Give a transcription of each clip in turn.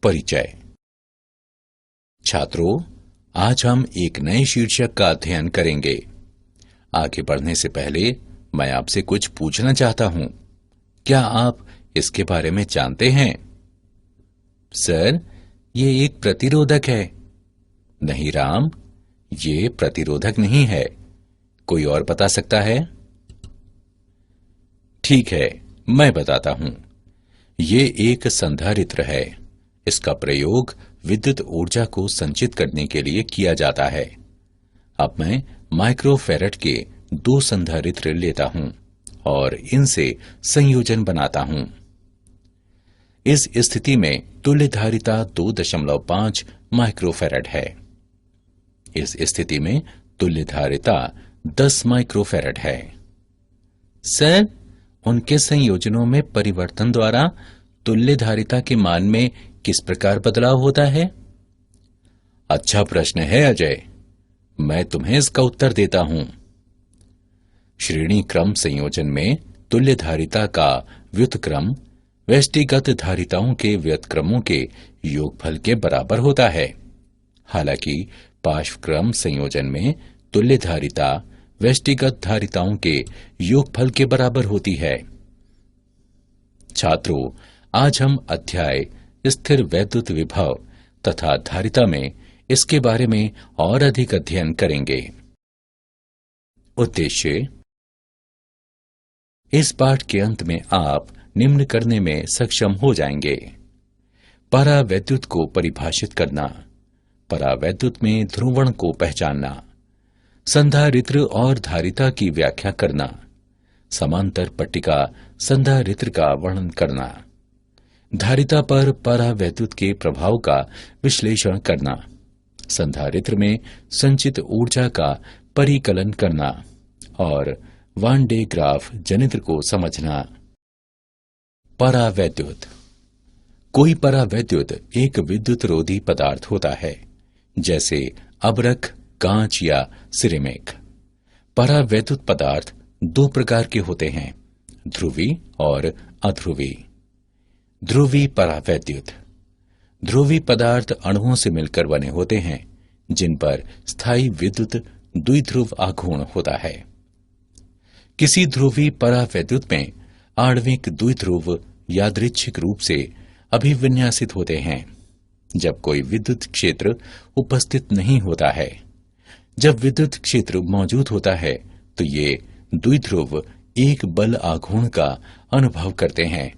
परिचय। छात्रों, आज हम एक नए शीर्षक का अध्ययन करेंगे। आगे बढ़ने से पहले मैं आपसे कुछ पूछना चाहता हूं। क्या आप इसके बारे में जानते हैं? सर, ये एक प्रतिरोधक है। नहीं राम, ये प्रतिरोधक नहीं है। कोई और बता सकता है? ठीक है, मैं बताता हूं। ये एक संधारित्र है। इसका प्रयोग विद्युत ऊर्जा को संचित करने के लिए किया जाता है। अब मैं माइक्रोफैराड के 2 संधारित्र लेता हूं और इनसे संयोजन बनाता हूं। इस स्थिति में तुल्य धारिता 2.5 माइक्रोफैराड है। इस स्थिति में तुल्य धारिता 10 माइक्रोफैराड है। सर, उनके संयोजनों में परिवर्तन द्वारा तुल्य धारिता के मान में किस प्रकार बदलाव होता है? अच्छा प्रश्न है अजय। मैं तुम्हें इसका उत्तर देता हूं। श्रेणी क्रम संयोजन में तुल्य धारिता का व्युत्क्रम व्यष्टिगत धारिताओं के व्युत्क्रमों के योगफल के बराबर होता है। हालांकि पार्श्वक्रम संयोजन में तुल्य धारिता व्यष्टिगत धारिताओं के योगफल के बराबर होती है। छात्रों, आज हम अध्याय स्थिर वैद्युत विभव तथा धारिता में इसके बारे में और अधिक अध्ययन करेंगे। उद्देश्य: इस पाठ के अंत में आप निम्न करने में सक्षम हो जाएंगे। परावैद्युत को परिभाषित करना, परावैद्युत में ध्रुवण को पहचानना, संधारित्र और धारिता की व्याख्या करना, समांतर पट्टिका संधारित्र का वर्णन करना, धारिता पर परावैद्युत के प्रभाव का विश्लेषण करना, संधारित्र में संचित ऊर्जा का परिकलन करना और वान डे ग्राफ जनित्र को समझना। परावैद्युत। कोई परावैद्युत एक विद्युत रोधी पदार्थ होता है, जैसे अभ्रक, कांच या सिरेमिक। परावैद्युत पदार्थ 2 प्रकार के होते हैं, ध्रुवी और अध्रुवी। ध्रुवी परावैद्युत। ध्रुवी पदार्थ अणुओं से मिलकर बने होते हैं, जिन पर स्थायी विद्युत द्विध्रुव आघूर्ण होता है। किसी ध्रुवी परावैद्युत में आणविक द्विध्रुव यादृच्छिक रूप से अभिविन्यासित होते हैं, जब कोई विद्युत क्षेत्र उपस्थित नहीं होता है। जब विद्युत क्षेत्र मौजूद होता है तो ये द्विध्रुव एक बल आघूर्ण का अनुभव करते हैं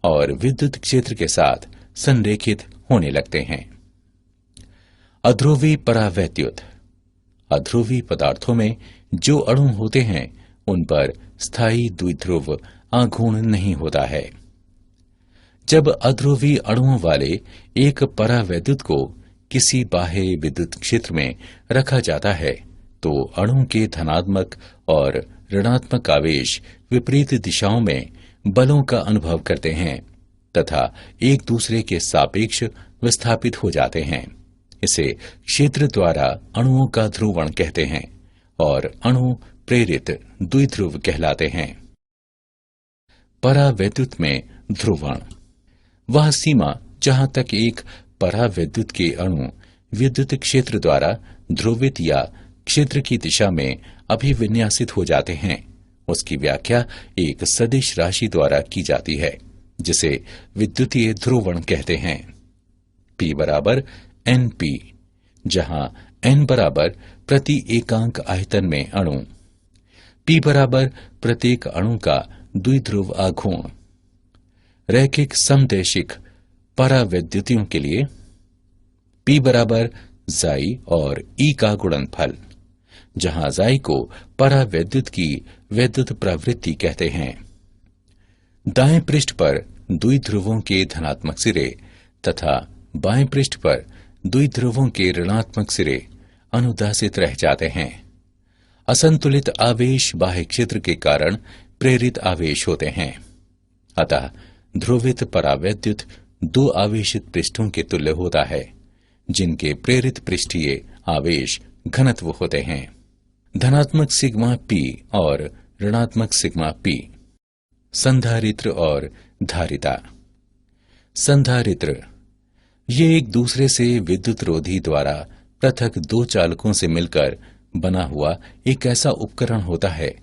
और विद्युत क्षेत्र के साथ संरेखित होने लगते हैं। अध्रुवी परावैद्युत। अध्रुवी पदार्थों में जो अणु होते हैं उन पर स्थायी द्विध्रुव आघूर्ण नहीं होता है। जब अध्रुवी अणुओं वाले एक परावैद्युत को किसी बाह्य विद्युत क्षेत्र में रखा जाता है तो अणु के धनात्मक और ऋणात्मक आवेश विपरीत दिशाओं में बलों का अनुभव करते हैं तथा एक दूसरे के सापेक्ष विस्थापित हो जाते हैं। इसे क्षेत्र द्वारा अणुओं का ध्रुवण कहते हैं और अणु प्रेरित द्विध्रुव कहलाते हैं। परावैद्युत में ध्रुवण वह सीमा जहां तक एक परावैद्युत के अणु विद्युत क्षेत्र द्वारा ध्रुवित या क्षेत्र की दिशा में अभिविन्यासित हो जाते हैं, उसकी व्याख्या एक सदिश राशि द्वारा की जाती है, जिसे विद्युतीय ध्रुवण कहते हैं। P बराबर NP, जहां N बराबर प्रति एकांक आयतन में अणु, P बराबर प्रत्येक अणु का द्विध्रुव आघूर्ण। रैखिक समदैशिक परावैद्युतियों के लिए P बराबर जाई और E का गुणनफल, जहां जाई को परावैद्युत की वैद्युत प्रवृत्ति कहते हैं। दाएं पृष्ठ पर द्विध्रुवों के धनात्मक सिरे तथा बाएं पृष्ठ पर द्विध्रुवों के ऋणात्मक सिरे अनुदासित रह जाते हैं। असंतुलित आवेश बाह्य क्षेत्र के कारण प्रेरित आवेश होते हैं। अतः ध्रुवित परावैद्युत 2 आवेशित पृष्ठों के तुल्य होता है, जिनके प्रेरित पृष्ठीय आवेश घनत्व होते हैं। धनात्मक सिग्मा P और ऋणात्मक सिग्मा P। संधारित्र और धारिता। संधारित्र ये एक दूसरे से विद्युत रोधी द्वारा पृथक दो चालकों से मिलकर बना हुआ एक ऐसा उपकरण होता है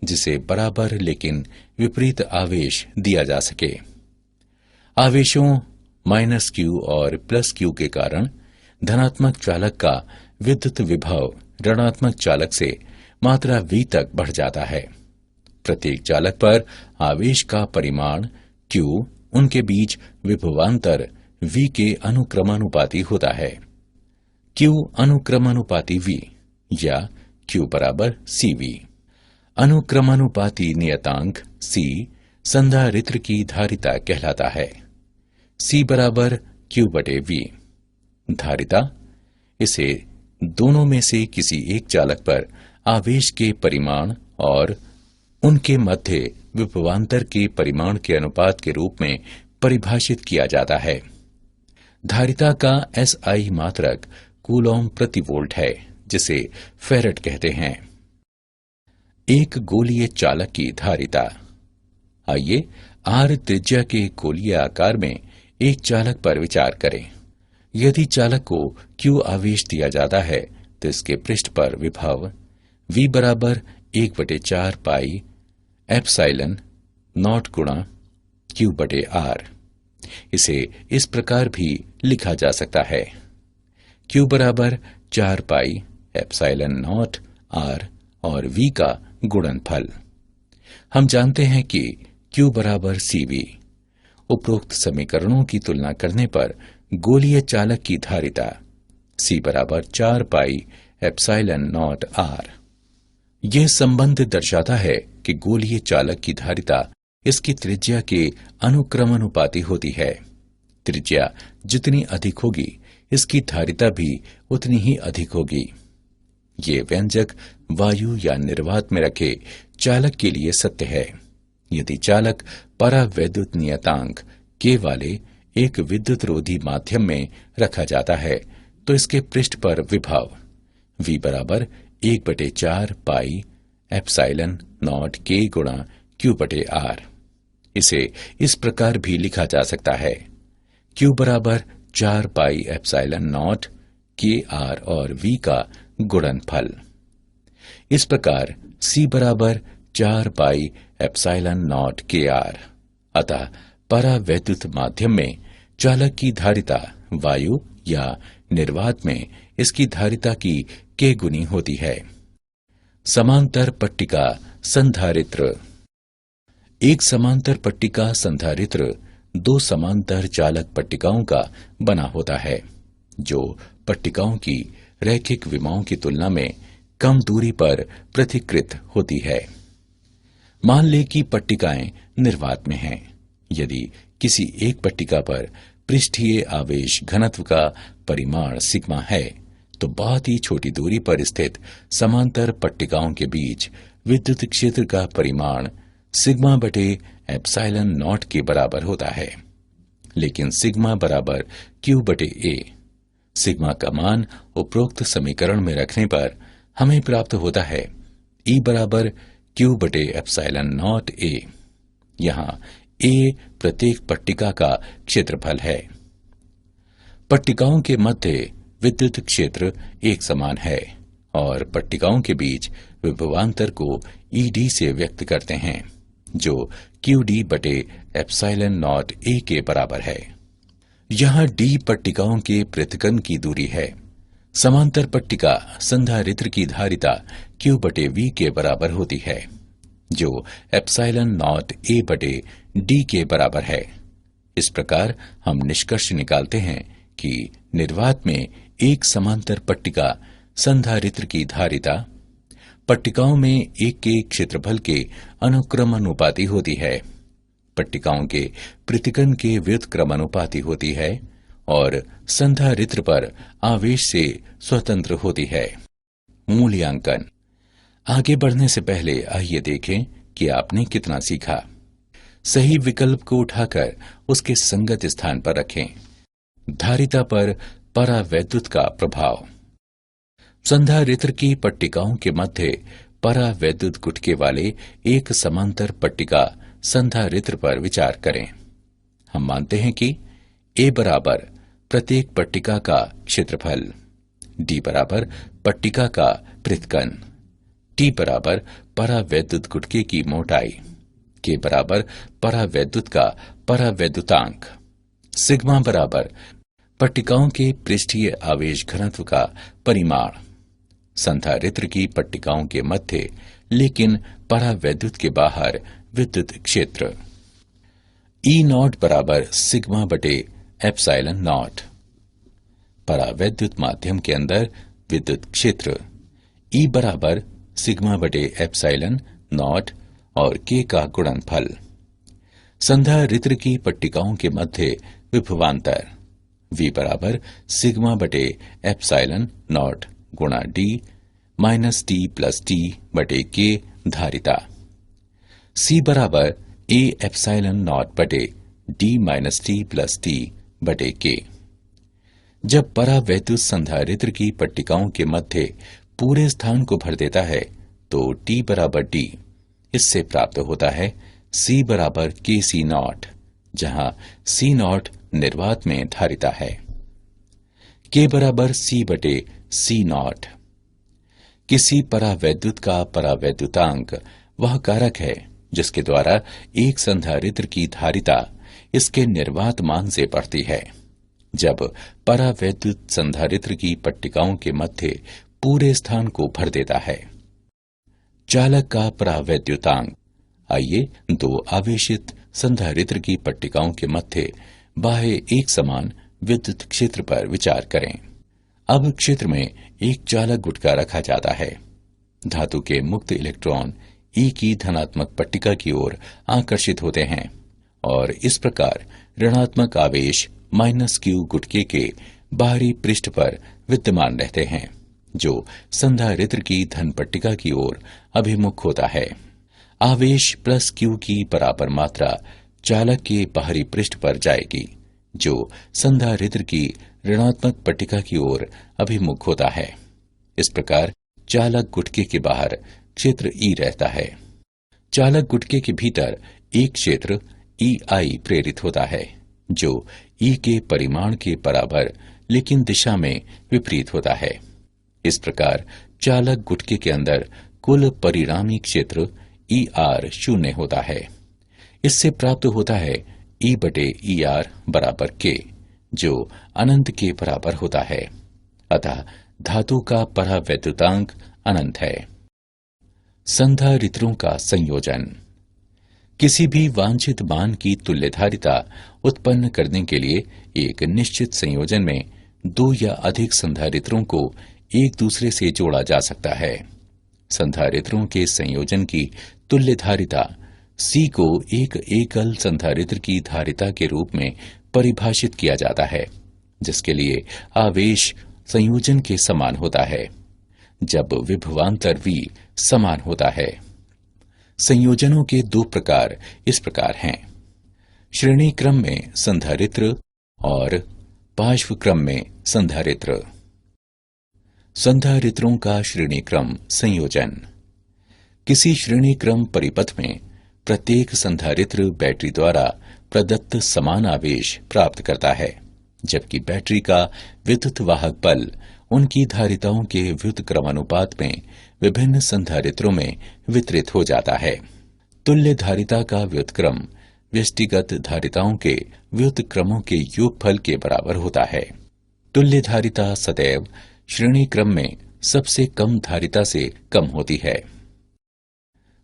जिसे बराबर लेकिन विपरीत आवेश दिया जा सके। आवेशों -q और +q के कारण धनात्मक चालक का विद्युत विभव ऋणात्मक चालक से मात्रा v तक बढ़ जाता है। प्रत्येक चालक पर आवेश का परिमाण q उनके बीच विभवांतर v के अनुक्रमानुपाती होता है। q अनुक्रमानुपाती v या q बराबर cv। अनुक्रमानुपाती नियतांक c संधारित्र की धारिता कहलाता है। c बराबर q बटे v। धारिता इसे दोनों में से किसी एक चालक पर आवेश के परिमाण और उनके मध्य विभवांतर के परिमाण के अनुपात के रूप में परिभाषित किया जाता है। धारिता का SI मात्रक कूलॉम प्रति वोल्ट है, जिसे फेरेड कहते हैं। एक गोलीय चालक की धारिता। आइए R त्रिज्या के गोलीय आकार में एक चालक पर विचार करें। यदि चालक को Q आवेश दिया जाता है तो इसके पृष्ठ पर विभव V बराबर 1/4 पाई एप्सिलॉन नॉट गुणा Q बटे R। इसे इस प्रकार भी लिखा जा सकता है, Q बराबर 4 पाई एप्सिलॉन नॉट R और V का गुणनफल। हम जानते हैं कि Q बराबर CV। उपरोक्त समीकरणों की तुलना करने पर गोलीय चालक की धारिता C बराबर 4 पाई एप्सिलॉन नॉट R। यह संबंध दर्शाता है कि गोलीय चालक की धारिता इसकी त्रिज्या के अनुक्रमानुपाती होती है। त्रिज्या जितनी अधिक होगी, इसकी धारिता भी उतनी ही अधिक होगी। ये व्यंजक वायु या निर्वात में रखे चालक के लिए सत्य है। यदि चालक परावैद्युत नियतांक K वाले एक विद्युत रोधी माध्यम में रखा जाता है तो इसके पृष्ठ पर विभव V बराबर 1/4 पाई एप्सिलॉन नॉट K गुणा Q बटे R। इसे इस प्रकार भी लिखा जा सकता है, Q बराबर 4 pi epsilon not K R और V का गुणनफल। इस प्रकार C बराबर 4 pi epsilon not K R। अतः परावैद्युत माध्यम में चालक की धारिता वायु या निर्वात में इसकी धारिता की K गुनी होती है। समांतर पट्टिका संधारित्र। एक समांतर पट्टिका संधारित्र दो समांतर चालक पट्टिकाओं का बना होता है, जो पट्टिकाओं की रैखिक विमाओं की तुलना में कम दूरी पर पृथक्कृत होती है। मान लें कि पट्टिकाएं निर्वात में हैं। यदि किसी एक पट्टिका पर पृष्ठीय आवेश घनत्व का परिमाण सिग्मा है, तो बहुत ही छोटी दूरी पर स्थित समांतर पट्टिकाओं के बीच विद्युत क्षेत्र का परिमाण सिग्मा बटे एप्सिलॉन नॉट के बराबर होता है। लेकिन सिग्मा बराबर Q बटे A। सिग्मा का मान उपरोक्त समीकरण में रखने पर हमें प्राप्त होता है E बराबर Q बटे एप्सिलॉन नॉट A। यहाँ A प्रत्येक पट्टिका का क्षेत्रफल है। पट्टिकाओं के मध्य विद्युत क्षेत्र एक समान है और पट्टिकाओं के बीच विभवांतर को ED से व्यक्त करते हैं, जो QD बटे एप्सिलॉन नॉट A के बराबर है। यहाँ D पट्टिकाओं के पृथक्करण की दूरी है। समांतर पट्टिका संधारित्र की धारिता Q बटे V के बराबर होती है, जो एप्सिलॉन नॉट A बटे D के बराबर है। इस प्रकार हम निष्कर्ष निकालते हैं कि निर्वात में एक समांतर पट्टिका संधारित्र की धारिता पट्टिकाओं में एक के क्षेत्रफल के अनुक्रमानुपाती होती है, पट्टिकाओं के पृथक्करण के व्युत्क्रमानुपाती होती है और संधारित्र पर आवेश से स्वतंत्र होती है। मूल्यांकन। आगे बढ़ने से पहले आइए देखें कि आपने कितना सीखा। सही विकल्प को उठाकर उसके संगत स्थान पर रखें। धारिता पर परावैद्युत का प्रभाव। संधारित्र की पट्टिकाओं के मध्य परावैद्युत गुटके वाले एक समांतर पट्टिका संधारित्र पर विचार करें। हम मानते हैं कि A बराबर प्रत्येक पट्टिका का क्षेत्रफल, डी बराबर पट्टिका का पृथक्कन, टी बराबर परावैद्युत गुटके की मोटाई, के बराबर परावैद्युत का परावैद्युतांक, सिग्मा बराबर पट्टिकाओं के पृष्ठीय आवेश घनत्व का परिमाण, संधारित्र की पट्टिकाओं के मध्य लेकिन परावैद्युत के बाहर विद्युत क्षेत्र। ई नॉट बराबर सिग्मा बटे एप्सिलॉन नॉट, परावैद्युत माध्यम के अंदर विद्युत क्षेत्र, ई बराबर सिग्मा बटे एप्सिलॉन नॉट और के का गुणनफल। संधारित्र की पट्टिकाओं के मध्य विभवांतर, वी बराबर सिग्मा बटे एप्सिलॉन नॉट गुणा D minus T plus T बटे के धारिता, सी बराबर ए एप्सिलॉन नॉट बटे D minus T plus T बटे के। जब परावैद्युत संधारित्र की पट्टिकाओं के मध्य पूरे स्थान को भर देता है तो टी बराबर डी, इससे प्राप्त होता है सी बराबर के सी नॉट, जहां सी नॉट निर्वात में धारिता है, के बराबर सी बटे सी नॉट। किसी परावैद्युत का परावैद्युतांक वह कारक है जिसके द्वारा एक संधारित्र की धारिता इसके निर्वात मान से बढ़ती है। जब परावैद्युत संधारित्र की पट्टिकाओं के मध्य पूरे स्थान को भर देता है। चालक का परावैद्युतांक। आइए दो आवेशित संधारित्र की पट्टिकाओं के मध्य बाह्य एक समान विद्युत क्षेत्र पर विचार करें। अब क्षेत्र में एक चालक गुटका रखा जाता है। धातु के मुक्त इलेक्ट्रॉन ई की धनात्मक पट्टिका की ओर आकर्षित होते हैं और इस प्रकार ऋणात्मक आवेश माइनस क्यू गुटके के बाहरी पृष्ठ पर विद्यमान रहते हैं, जो संधारित्र की धन पट्टिका की ओर अभिमुख होता है। आवेश प्लस क्यू की बराबर मात्रा चालक के बाहरी पृष्ठ पर जाएगी, जो संधारित्र की ऋणात्मक पट्टिका की ओर अभिमुख होता है। इस प्रकार चालक गुटके के बाहर क्षेत्र ई रहता है। चालक गुटके के भीतर एक क्षेत्र ई आई प्रेरित होता है, जो ई के परिमाण के बराबर लेकिन दिशा में विपरीत होता है। इस प्रकार चालक गुटके के अंदर कुल परिणामी क्षेत्र ई आर शून्य होता है। इससे प्राप्त होता है ई बटे ई आर बराबर के, जो अनंत के बराबर होता है। अतः धातु का परावैद्युतांक अनंत है। संधारित्रों का संयोजन। किसी भी वांछित मान की तुल्यधारिता उत्पन्न करने के लिए एक निश्चित संयोजन में दो या अधिक संधारित्रों को एक दूसरे से जोड़ा जा सकता है। संधारित्रों के संयोजन की तुल्यधारिता C को एक एकल संधारित्र की धारिता के रूप में परिभाषित किया जाता है, जिसके लिए आवेश संयोजन के समान होता है जब विभवांतर V समान होता है। संयोजनों के दो प्रकार इस प्रकार हैं: श्रेणी क्रम में संधारित्र और पार्श्व क्रम में संधारित्र। संधारित्रों का श्रेणी क्रम संयोजन। किसी श्रेणी क्रम परिपथ में प्रत्येक संधारित्र बैटरी द्वारा प्रदत्त समान आवेश प्राप्त करता है, जबकि बैटरी का विद्युत वाहक बल उनकी धारिताओं के व्युत्क्रमानुपात में विभिन्न संधारित्रों में वितरित हो जाता है। तुल्य धारिता का व्युत्क्रम व्यष्टिगत धारिताओं के व्युत्क्रमों के योगफल के बराबर होता है। तुल्य धारिता सदैव श्रेणी क्रम में सबसे कम धारिता से कम होती है।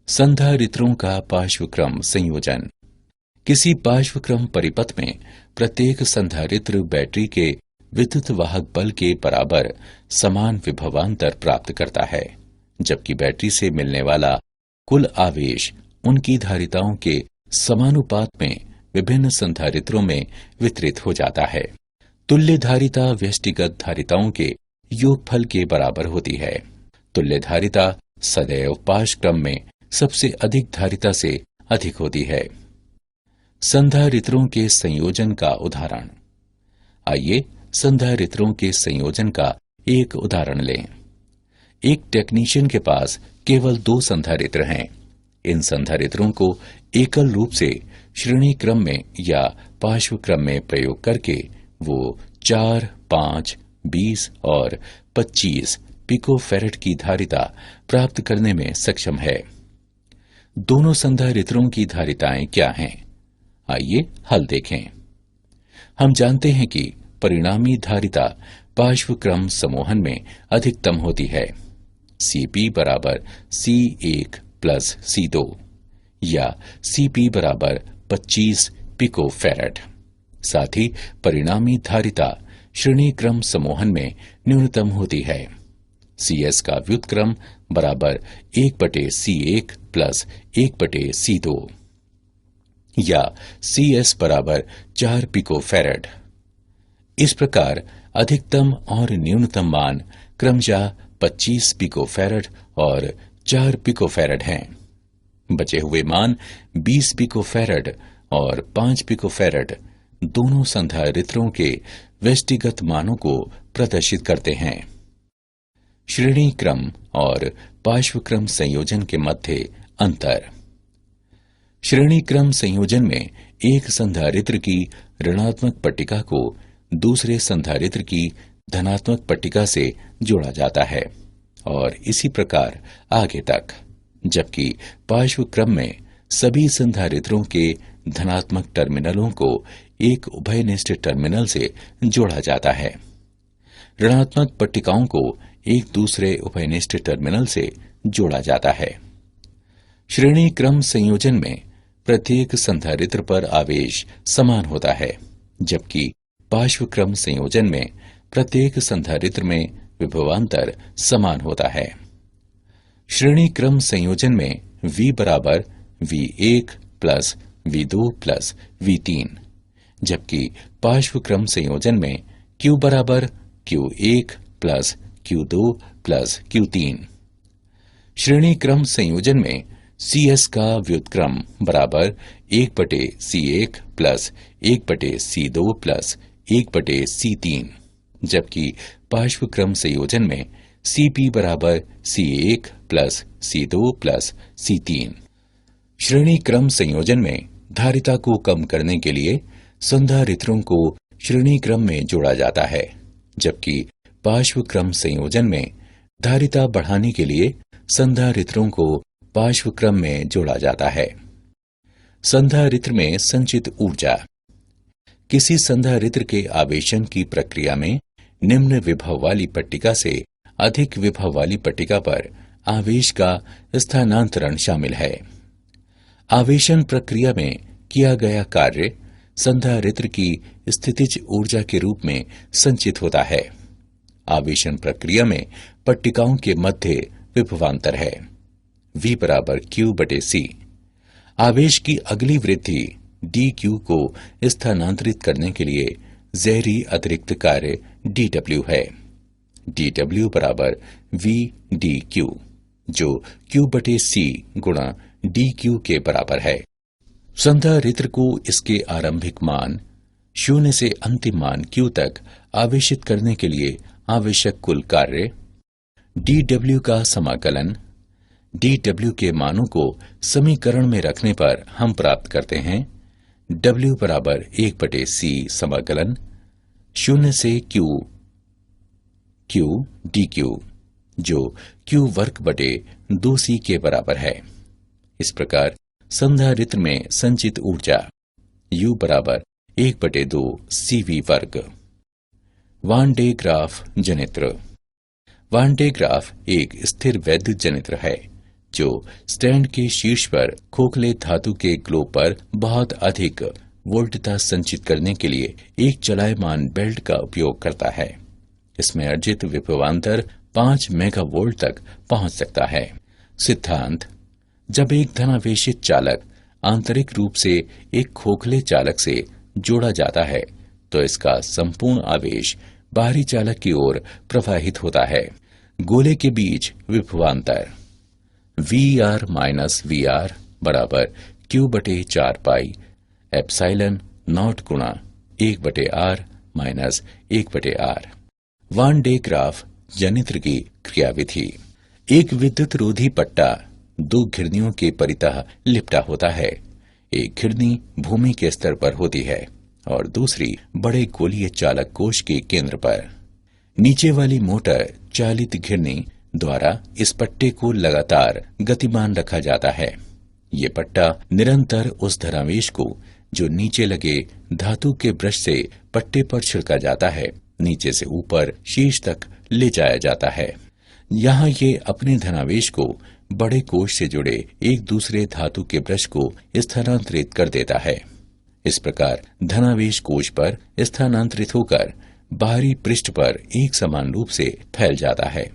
संधारित्रों का पार्श्वक्रम संयोजन। किसी पार्श्वक्रम परिपथ में प्रत्येक संधारित्र बैटरी के विद्युत वाहक बल के बराबर समान विभवांतर प्राप्त करता है, जबकि बैटरी से मिलने वाला कुल आवेश उनकी धारिताओं के समानुपात में विभिन्न संधारित्रों में वितरित हो जाता है। तुल्य धारिता व्यष्टिगत धारिताओं के योगफल के बराबर होती है। तुल्य धारिता सदैव पार्श्वक्रम में सबसे अधिक धारिता से अधिक होती है। संधारित्रों के संयोजन का उदाहरण। आइए संधारित्रों के संयोजन का एक उदाहरण लें। एक टेक्नीशियन के पास केवल दो संधारित्र हैं। इन संधारित्रों को एकल रूप से श्रेणी क्रम में या पार्श्व क्रम में प्रयोग करके वो 4, 5, 20 और 25 पिकोफैरेड की धारिता प्राप्त करने में सक्षम है। दोनों संधारित्रों की धारिताएं क्या हैं? आइए हल देखें। हम जानते हैं कि परिणामी धारिता पार्श्वक्रम समूहन में अधिकतम होती है, Cp बराबर C1 प्लस C2 या Cp बराबर 25 पिकोफैरेड। साथ ही परिणामी धारिता श्रेणी क्रम समूहन में न्यूनतम होती है, Cs का व्युत्क्रम बराबर 1/C1 प्लस 1/C2 या Cs बराबर 4 पिकोफैरेड। इस प्रकार अधिकतम और न्यूनतम मान क्रमशः 25 पिकोफैरेड और 4 पिकोफैरेड हैं। बचे हुए मान 20 पिकोफैरेड और 5 पिकोफैरेड दोनों संधारित्रों के व्यष्टिगत मानों को प्रदर्शित करते हैं। श्रेणी क्रम और पार्श्वक्रम संयोजन के मध्य अंतर। श्रेणी क्रम संयोजन में एक संधारित्र की ऋणात्मक पट्टिका को दूसरे संधारित्र की धनात्मक पट्टिका से जोड़ा जाता है और इसी प्रकार आगे तक, जबकि पार्श्वक्रम में सभी संधारित्रों के धनात्मक टर्मिनलों को एक उभयनिष्ठ टर्मिनल से जोड़ा जाता है। ऋणात्मक पट्टिकाओं को एक दूसरे उभयनिष्ठ टर्मिनल से जोड़ा जाता है। श्रेणी क्रम संयोजन में प्रत्येक संधारित्र पर आवेश समान होता है, जबकि पार्श्वक्रम संयोजन में प्रत्येक संधारित्र में विभवांतर समान होता है। श्रेणी क्रम संयोजन में V बराबर V1 plus V2 plus V3, जबकि पार्श्वक्रम संयोजन में Q बराबर Q1 plus Q2 plus Q3। श्रेणी क्रम संयोजन में Cs का व्युत्क्रम बराबर 1/C1 plus 1/C2 plus 1/C3, जबकि पार्श्वक्रम संयोजन में Cp बराबर C1 plus C2 plus C3। श्रेणी क्रम संयोजन में धारिता को कम करने के लिए संधारित्रों को श्रेणी क्रम में जोड़ा जाता है, जबकि पार्श्वक्रम संयोजन में धारिता बढ़ाने के लिए संधारित्रों को पार्श्वक्रम में जोड़ा जाता है। संधारित्र में संचित ऊर्जा। किसी संधारित्र के आवेशन की प्रक्रिया में निम्न विभव वाली पट्टिका से अधिक विभव वाली पट्टिका पर आवेश का स्थानांतरण शामिल है। आवेशन प्रक्रिया में किया गया कार्य संधारित्र की स्थितिज ऊर्जा के रूप में संचित होता है। आवेशन प्रक्रिया में पट्टिकाओं के मध्य विभवांतर है, V बराबर Q/C। आवेश की अगली वृद्धि dQ को स्थानांतरित करने के लिए ज़ैरी अतिरिक्त कार्य dW है। dW बराबर V dQ, जो Q/C गुणा dQ के बराबर है। संधारित्र को इसके आरंभिक मान 0 से अंतिम मान Q तक आवेशित करने के लिए आवश्यक कुल कार्य dW का समाकलन dW के मानों को समीकरण में रखने पर हम प्राप्त करते हैं W बराबर 1/C समाकलन 0 से Q dQ, जो Q वर्ग बटे 2C के बराबर है। इस प्रकार संधारित्र में संचित ऊर्जा U बराबर 1/2 CV वर्ग। वान डे ग्राफ जनित्र। वान डे ग्राफ एक स्थिर वैद्युत जनित्र है जो स्टैंड के शीर्ष पर खोखले धातु के ग्लोब पर बहुत अधिक वोल्टता संचित करने के लिए एक चलायमान बेल्ट का उपयोग करता है। इसमें अर्जित विभवांतर 5 मेगावोल्ट तक पहुंच सकता है। सिद्धांत: जब एक धनावेशित चालक आंतरिक रूप से एक खोखले चालक से जोड़ा जाता है तो इसका संपूर्ण आवेश बाहरी चालक की ओर प्रवाहित होता है। गोले के बीच विभवांतर VR माइनस VR बराबर Q/4 पाई एप्सिलॉन नॉट गुणा 1/R minus 1/R। Van de Graaff जनित्र की क्रियाविधि। एक विद्युत रोधी पट्टा 2 घिरनियों के परितः लिपटा होता है। एक घिरनी भूमि के स्तर पर होती है और दूसरी बड़े गोलीय चालक कोश के केंद्र पर। नीचे वाली मोटर चालित घिरनी द्वारा इस पट्टे को लगातार गतिमान रखा जाता है। ये पट्टा निरंतर उस धनावेश को जो नीचे लगे धातु के ब्रश से पट्टे पर छिड़का जाता है, नीचे से ऊपर शीर्ष तक ले जाया जाता है। यहाँ ये अपने धनावेश को बड़े कोश से जुड़े एक दूसरे धातु के ब्रश को स्थानांतरित कर देता है। इस प्रकार धनावेश कोश पर स्थानांतरित होकर बाहरी पृष्ठ पर एक समान रूप से फैल जाता है।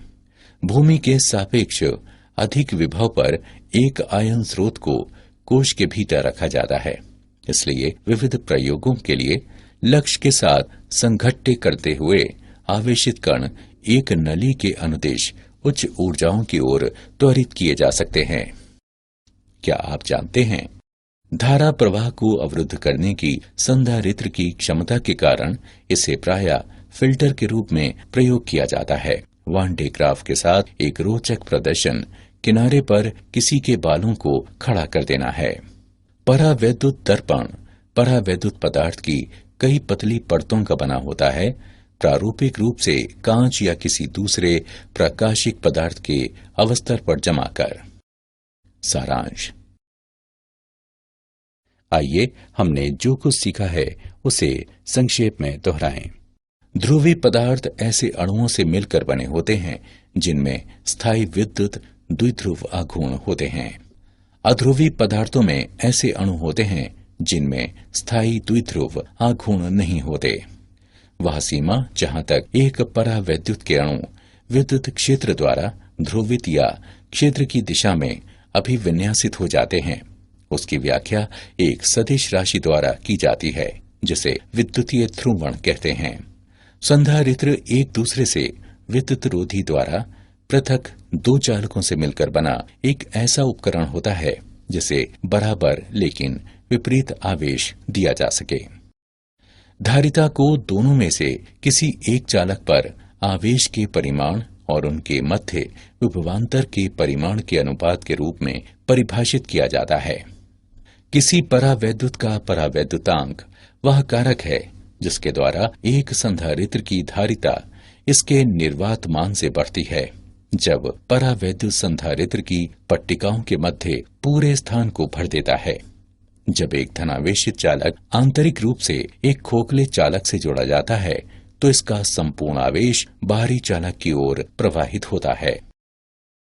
भूमि के सापेक्ष अधिक विभव पर एक आयन स्रोत को कोश के भीतर रखा जाता है। इसलिए विविध प्रयोगों के लिए लक्ष्य के साथ संघट्य करते हुए आवेशित कण एक नली के अनुदेश उच्च ऊर्जाओं की ओर त्वरित किए जा सकते हैं। क्या आप जानते हैं, धारा प्रवाह को अवरुद्ध करने की संधारित्र की क्षमता के कारण इसे प्रायः फिल्टर के रूप में प्रयोग किया जाता है। वान डे ग्राफ के साथ एक रोचक प्रदर्शन किनारे पर किसी के बालों को खड़ा कर देना है। परावैद्युत दर्पण परावैद्युत पदार्थ की कई पतली परतों का बना होता है, प्रारूपिक रूप से कांच या किसी दूसरे प्रकाशिक पदार्थ के अवस्तर पर जमा कर। सारांश। आइए हमने जो कुछ सीखा है उसे संक्षेप में दोहराएं। ध्रुवीय पदार्थ ऐसे अणुओं से मिलकर बने होते हैं जिनमें स्थायी विद्युत द्विध्रुव आघूर्ण होते हैं। अध्रुवीय पदार्थों में ऐसे अणु होते हैं जिनमें स्थायी द्विध्रुव आघूर्ण नहीं होते। वह सीमा जहां तक एक परावैद्युत के अणु विद्युत क्षेत्र द्वारा ध्रुवित या क्षेत्र की दिशा में अभिविन्यासित हो जाते हैं, उसकी व्याख्या एक सदिश राशि द्वारा की जाती है जिसे विद्युतीय ध्रुवण कहते हैं। संधारित्र एक दूसरे से विद्युत रोधी द्वारा पृथक दो चालकों से मिलकर बना एक ऐसा उपकरण होता है जिसे बराबर लेकिन विपरीत आवेश दिया जा सके। धारिता को दोनों में से किसी एक चालक पर आवेश के परिमाण और उनके मध्य विभवांतर के परिमाण के अनुपात के रूप में परिभाषित किया जाता है। किसी परावैद्युत का परावैद्युतांक वह कारक है जिसके द्वारा एक संधारित्र की धारिता इसके निर्वात मान से बढ़ती है। जब परावैद्युत संधारित्र की पट्टिकाओं के मध्य पूरे स्थान को भर देता है। जब एक धनावेशित चालक आंतरिक रूप से एक खोखले चालक से जोड़ा जाता है तो इसका संपूर्ण आवेश बाहरी चालक की ओर प्रवाहित होता है।